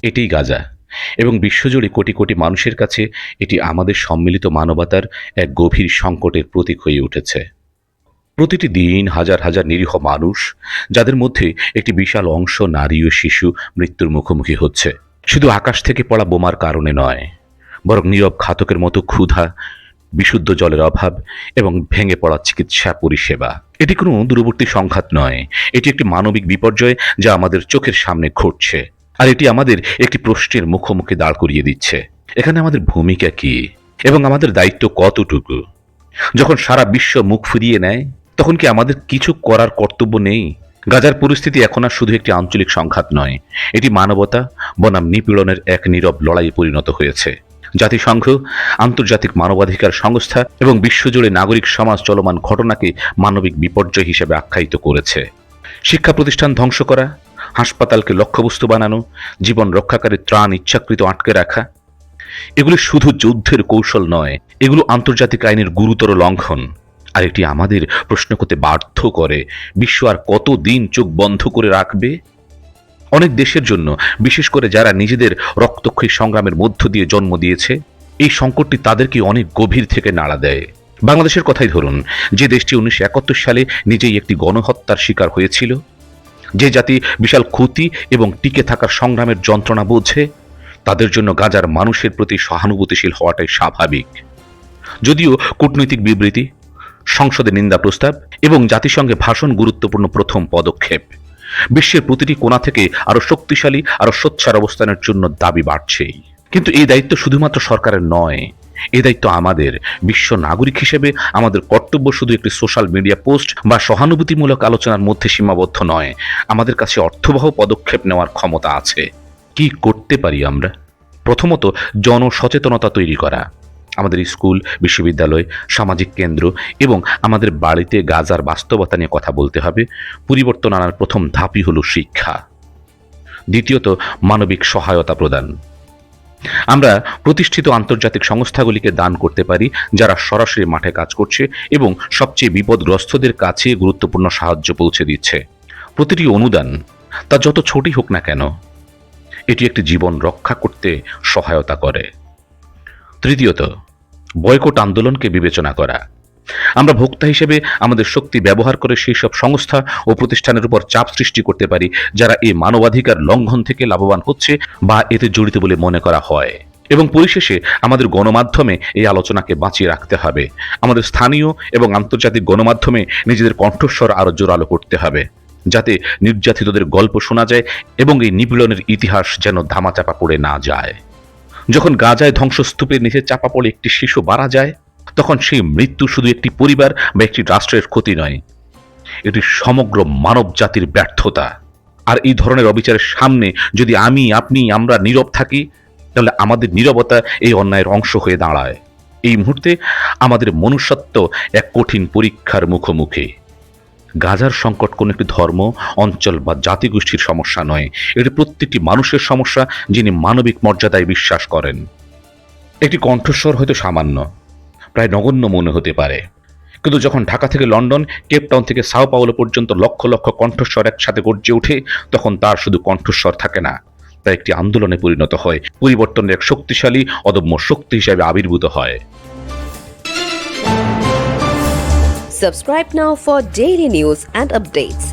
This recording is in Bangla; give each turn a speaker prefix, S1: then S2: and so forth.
S1: এটিই গাজা, এবং বিশ্বজুড়ে কোটি কোটি মানুষের কাছে এটি আমাদের সম্মিলিত মানবতার এক গভীর সংকটের প্রতীক হয়ে উঠেছে। প্রতিটি দিন হাজার হাজার নিরীহ মানুষ, যাদের মধ্যে একটি বিশাল অংশ নারী ও শিশু, মৃত্যুর মুখোমুখি হচ্ছে। শুধু আকাশ থেকে পড়া বোমার কারণে নয়, বরং নীরব ঘাতকের মতো ক্ষুধা, বিশুদ্ধ জলের অভাব এবং ভেঙে পড়া চিকিৎসা পরিষেবা। এটি কোনো দূরবর্তী সংঘাত নয়, এটি একটি মানবিক বিপর্যয় যা আমাদের চোখের সামনে ঘটছে। আর এটি আমাদের একটি প্রশ্নের মুখোমুখি দাঁড় করিয়ে দিচ্ছে, এখানে আমাদের ভূমিকা কি এবং আমাদের দায়িত্ব কতটুকু। যখন সারা বিশ্ব মুখ ফিরিয়ে নেয়, তখন কি আমাদের কিছু করার কর্তব্য নেই? গাজার পরিস্থিতি এখন আর শুধু একটি আঞ্চলিক সংঘাত নয়, এটি মানবতা বনাম নিপীড়নের এক নীরব লড়াইয়ে পরিণত হয়েছে। জাতিসংঘ, আন্তর্জাতিক মানবাধিকার সংস্থা এবং বিশ্বজুড়ে নাগরিক সমাজ চলমান ঘটনাকে মানবিক বিপর্যয় হিসেবে আখ্যায়িত করেছে। শিক্ষা প্রতিষ্ঠান ধ্বংস করা, হাসপাতালকে লক্ষ্যবস্তু বানানো, জীবন রক্ষাকারী ত্রাণ ইচ্ছাকৃত আটকে রাখা, এগুলি শুধু যুদ্ধের কৌশল নয়, এগুলো আন্তর্জাতিক আইনের গুরুতর লঙ্ঘন। আর এটি আমাদের প্রশ্ন করতে বাধ্য করে, বিশ্ব আর কতদিন চোখ বন্ধ করে রাখবে? অনেক দেশের জন্য, বিশেষ করে যারা নিজেদের রক্তক্ষয়ী সংগ্রামের মধ্য দিয়ে জন্ম দিয়েছে, এই সংকটটি তাদেরকে অনেক গভীর থেকে নাড়া দেয়। বাংলাদেশের কথাই ধরুন, যে দেশটি 1971 সালে নিজেই একটি গণহত্যার শিকার হয়েছিল, যে জাতি বিশাল ক্ষতি এবং টিকে থাকার সংগ্রামের যন্ত্রণা বোঝে, তাদের জন্য গাজার মানুষের প্রতি সহানুভূতিশীল হওয়াটাই স্বাভাবিক। যদিও কূটনৈতিক বিবৃতি, সংসদে নিন্দা প্রস্তাব এবং জাতিসংঘে ভাষণ গুরুত্বপূর্ণ প্রথম পদক্ষেপ, বিশ্বের প্রতিটি কোণা থেকে আরো শক্তিশালী, আরো সোচ্চার অবস্থানের জন্য দাবি বাড়ছেই। কিন্তু এই দায়িত্ব শুধুমাত্র সরকারের নয়, এই দায়িত্ব আমাদের। বিশ্ব নাগরিক হিসেবে আমাদের কর্তব্য শুধু একটি সোশ্যাল মিডিয়া পোস্ট বা সহানুভূতিমূলক আলোচনার মধ্যে সীমাবদ্ধ নয়। আমাদের কাছে অর্থবহ পদক্ষেপ নেওয়ার ক্ষমতা আছে। কি করতে পারি আমরা? প্রথমত, জনসচেতনতা তৈরি করা। আমাদের স্কুল, বিশ্ববিদ্যালয়, সামাজিক কেন্দ্র এবং আমাদের বাড়িতে গাজার বাস্তবতা নিয়ে কথা বলতে হবে। পরিবর্তন আনার প্রথম ধাপই হলো শিক্ষা। দ্বিতীয়ত, মানবিক সহায়তা প্রদান। আমরা প্রতিষ্ঠিত আন্তর্জাতিক সংস্থাগুলিকে দান করতে পারি, যারা সরাসরি মাঠে কাজ করছে এবং সবচেয়ে বিপদগ্রস্তদের কাছে গুরুত্বপূর্ণ সাহায্য পৌঁছে দিচ্ছে। প্রতিটি অনুদান, তা যত ছোটই হোক না কেন, এটি একটি জীবন রক্ষা করতে সহায়তা করে। তৃতীয়ত, বয়কট আন্দোলনকে বিবেচনা করা। আমরা ভোক্তা হিসেবে আমাদের শক্তি ব্যবহার করে সেই সব সংস্থা ও প্রতিষ্ঠানের উপর চাপ সৃষ্টি করতে পারি, যারা এই মানবাধিকার লঙ্ঘন থেকে লাভবান হচ্ছে বা এতে জড়িত বলে মনে করা হয়। এবং পরিশেষে, আমাদের গণমাধ্যমে এই আলোচনাকে বাঁচিয়ে রাখতে হবে। আমাদের স্থানীয় এবং আন্তর্জাতিক গণমাধ্যমে নিজেদের কণ্ঠস্বর আরো জোরালো করতে হবে, যাতে নির্যাতিতদের গল্প শোনা যায় এবং এই নিপীড়নের ইতিহাস যেন ধামাচাপা পড়ে না যায়। যখন গাজায় ধ্বংসস্তূপের নিচে চাপা পড়ে একটি শিশু মারা যায়, তখন সেই মৃত্যু শুধু একটি পরিবার বা একটি রাষ্ট্রের ক্ষতি নয়, এটি সমগ্র মানব জাতির ব্যর্থতা। আর এই ধরনের অবিচারের সামনে যদি আমরা নীরব থাকি, তাহলে আমাদের নীরবতা এই অন্যায়ের অংশ হয়ে দাঁড়ায়। এই মুহূর্তে আমাদের মনুষ্যত্ব এক কঠিন পরীক্ষার মুখোমুখি। গাজার সংকট কোনো একটি ধর্ম, অঞ্চল বা জাতিগোষ্ঠীর সমস্যা নয়, এটি প্রত্যেকটি মানুষের সমস্যা, যিনি মানবিক মর্যাদায় বিশ্বাস করেন। একটি কণ্ঠস্বর হয়তো সামান্য, প্রায় নগণ্য মনে হতে পারে, কিন্তু যখন ঢাকা থেকে লন্ডন, কেপটাউন থেকে সাও পাওলো পর্যন্ত লক্ষ লক্ষ কণ্ঠস্বর একসাথে গর্জে ওঠে, তখন তার শুধু কণ্ঠস্বর থাকে না, তা একটি আন্দোলনে পরিণত হয়, পরিবর্তনের এক শক্তিশালী অদম্য শক্তি হিসেবে আবির্ভূত হয়।
S2: Subscribe now for daily news and updates.